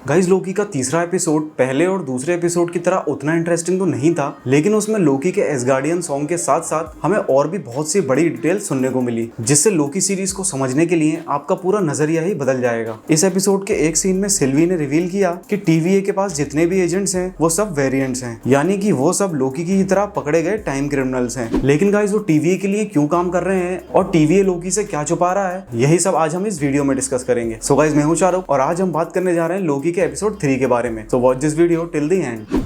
Guys लोकी का तीसरा episode पहले और दूसरे एपिसोड की तरह उतना इंटरेस्टिंग तो नहीं था, लेकिन उसमें लोकी के एसगार्डियन सॉन्ग के साथ साथ हमें और भी बहुत सी बड़ी डिटेल सुनने को मिली, जिससे लोकी सीरीज को समझने के लिए आपका पूरा नजरिया ही बदल जाएगा। इस एपिसोड के एक सीन में सिल्वी ने रिवील किया कि टीवीए के पास जितने भी एजेंट्स हैं वो सब वेरिएंट्स हैं, यानी कि वो सब लोकी की तरह पकड़े गए टाइम क्रिमिनल्स हैं। लेकिन गाइस वो टीवीए के लिए क्यों काम कर रहे हैं और टीवीए लोकी से क्या छुपा रहा है, यही सब आज हम इस वीडियो में डिस्कस करेंगे। सो गाइस मैं हूं शाहरुख और आज हम बात करने जा रहे हैं लोकी के एपिसोड 3 के बारे में। So watch this video till the end.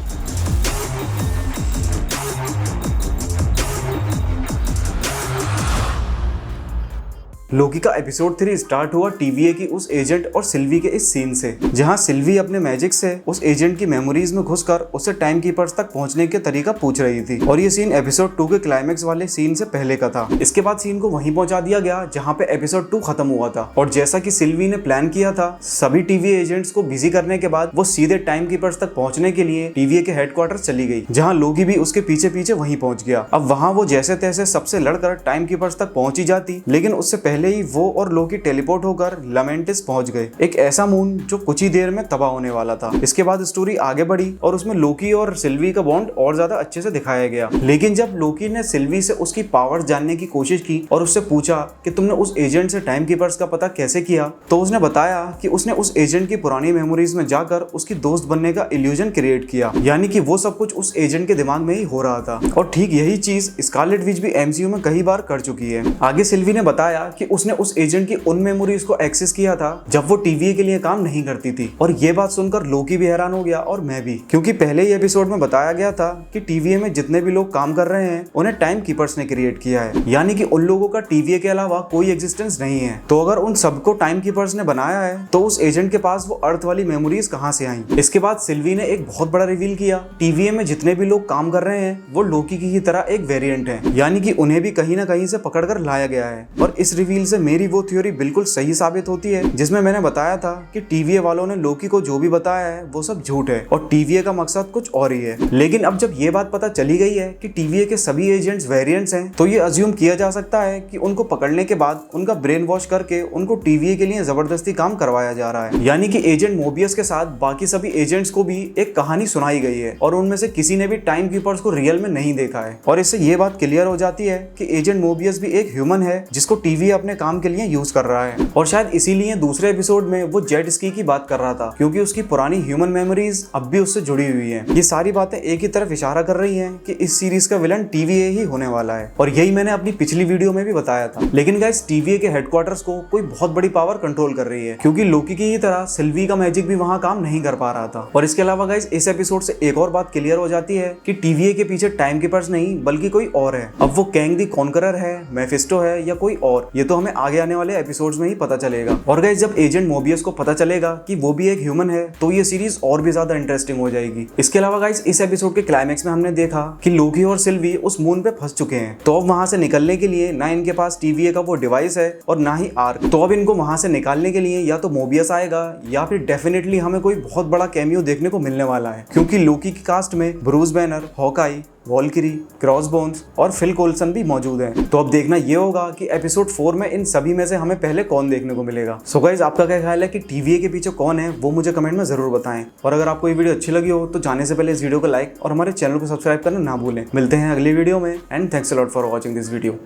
Loki का एपिसोड 3 स्टार्ट हुआ टीवीए की उस एजेंट और सिल्वी के इस सीन से, जहां सिल्वी अपने मैजिक से उस एजेंट की मेमोरीज में घुसकर उससे टाइम कीपर्स तक पहुंचने के तरीका पूछ रही थी। और ये सीन एपिसोड 2 के क्लाइमेक्स वाले सीन से पहले का था। इसके बाद सीन को वहीं पहुंचा दिया गया जहां पे एपिसोड 2 खत्म हुआ था। और जैसा कि सिल्वी ने प्लान किया था, सभी टीवीए एजेंट्स को बिजी करने के बाद वो सीधे टाइम कीपर्स तक पहुंचने के लिए टीवीए के हेडक्वार्टर चली गई, जहाँ लोकी भी उसके पीछे पीछे वहीं पहुंच गया। अब वहां वो जैसे तैसे सबसे लड़कर टाइम कीपर्स तक पहुंची जाती, लेकिन उससे पहले ही वो और लोकी टेलीपोर्ट होकर लमेंटिस पहुंच गए, एक ऐसा मून जो कुछ ही देर में तबाह होने वाला था। इसके बाद स्टोरी आगे बढ़ी और उसमें लोकी और सिल्वी का बॉन्ड और ज्यादा अच्छे से दिखाया गया। लेकिन जब लोकी ने सिल्वी से उसकी पावर्स जानने की कोशिश की और उससे पूछा कि तुमने उस एजेंट से टाइम कीपर्स का पता कैसे किया, तो उसने बताया कि उसने उस एजेंट की पुरानी मेमोरीज में जाकर उसकी दोस्त बनने का इल्यूजन क्रिएट किया, यानी कि वो सब कुछ उस एजेंट के दिमाग में ही हो रहा था। और ठीक यही चीज स्कारलेट विच भी एमसीयू में कई बार कर चुकी है। आगे सिल्वी ने बताया कि उसने उस एजेंट की उन मेमोरीज को एक्सेस किया था जब वो टीवीए के लिए काम नहीं करती थी। और ये बात सुनकर लोकी भी हैरान हो गया और मैं भी, क्योंकि पहले ही एपिसोड में बताया गया था कि टीवीए में जितने भी लोग काम कर रहे हैं उन्हें टाइम कीपर्स ने क्रिएट किया है, यानी कि उन लोगों का टीवीए के अलावा कोई एग्जिस्टेंस नहीं है। तो अगर उन सबको टाइम कीपर्स ने बनाया है तो उस एजेंट के पास वो अर्थ वाली मेमोरीज कहां से आई। इसके बाद सिल्वी ने एक बहुत बड़ा रिवील किया, टीवीए में जितने भी लोग काम कर रहे हैं वो लोकी की ही तरह एक वेरिएंट है, यानी कि उन्हें भी कहीं ना कहीं से पकड़कर लाया गया है। और इस रिवील से मेरी वो थ्योरी बिल्कुल सही साबित होती है जिसमें मैंने बताया था कि टीवीए वालों ने लोकी को जो भी बताया है वो सब झूठ है और टीवीए का मकसद कुछ और ही है। लेकिन अब जब ये बात पता चली गई है कि टीवीए के सभी एजेंट्स वेरिएंट्स हैं, तो ये अज्यूम किया जा सकता है कि उनको पकड़ने के बाद उनका ब्रेन वॉश करके उनको टीवीए के लिए जबरदस्ती काम करवाया जा रहा है, यानी कि एजेंट मोबियस के साथ बाकी सभी एजेंट्स को भी एक कहानी सुनाई गई है और उनमें से किसी ने भी टाइम कीपर्स को रियल में नहीं देखा है। और इससे ये बात क्लियर हो जाती है कि एजेंट मोबियस भी एक ह्यूमन है जिसको टीवीए अपने काम के लिए यूज कर रहा है। और शायद इसीलिए दूसरे एपिसोड में वो जेट स्की की बात कर रहा था, क्योंकि उसकी पुरानी ह्यूमन मेमोरीज अब भी उससे जुड़ी हुई हैं। ये सारी बातें एक ही तरफ इशारा कर रही हैं कि इस सीरीज का विलन टीवीए ही होने वाला है, और यही मैंने अपनी पिछली वीडियो में भी बताया था। लेकिन गाइस टीवीए के हेडक्वार्टर्स को कोई बहुत बड़ी पावर कंट्रोल कर रही है, क्योंकि लोकी की ही तरह सिल्वी का मैजिक भी वहां काम नहीं कर पा रहा था। और इसके अलावा गाइस इस एपिसोड से एक और बात क्लियर हो जाती है कि टीवीए के पीछे टाइम कीपर्स नहीं बल्कि कोई और है। अब वो कैंग द कॉन्करर है, मेफिस्टो है या कोई और, ये तो हमें आगे आने वाले एपिसोड्स में ही पता चलेगा। और गाइस जब एजेंट मोबियस को पता चलेगा कि वो भी एक ह्यूमन है तो ये सीरीज और भी ज्यादा इंटरेस्टिंग हो जाएगी। इसके अलावा गाइस इस एपिसोड के क्लाइमेक्स में हमने देखा कि लोकी और सिल्वी उस मून पे फंस चुके हैं, तो अब वहां से निकलने के लिए ना इनके पास टीवीए का वो डिवाइस है और ना ही आर्क। तो अब इनको वहां से निकालने के लिए या तो मोबियस आएगा या फिर डेफिनेटली हमें कोई बहुत बड़ा कैमियो देखने को मिलने वाला है, क्योंकि लोकी की कास्ट में ब्रूस बैनर, हॉकाई, वॉल्किरी, क्रॉसबोन्स और फिल कोल्सन भी मौजूद हैं। तो अब देखना ये होगा कि एपिसोड 4 में इन सभी में से हमें पहले कौन देखने को मिलेगा। सो गाइस आपका क्या ख्याल है कि टीवीए के पीछे कौन है, वो मुझे कमेंट में जरूर बताएं। और अगर आपको ये वीडियो अच्छी लगी हो तो जाने से पहले इस वीडियो को लाइक और हमारे चैनल को सब्सक्राइब करना ना भूलें। मिलते हैं अगली वीडियो में and thanks a lot for watching this video.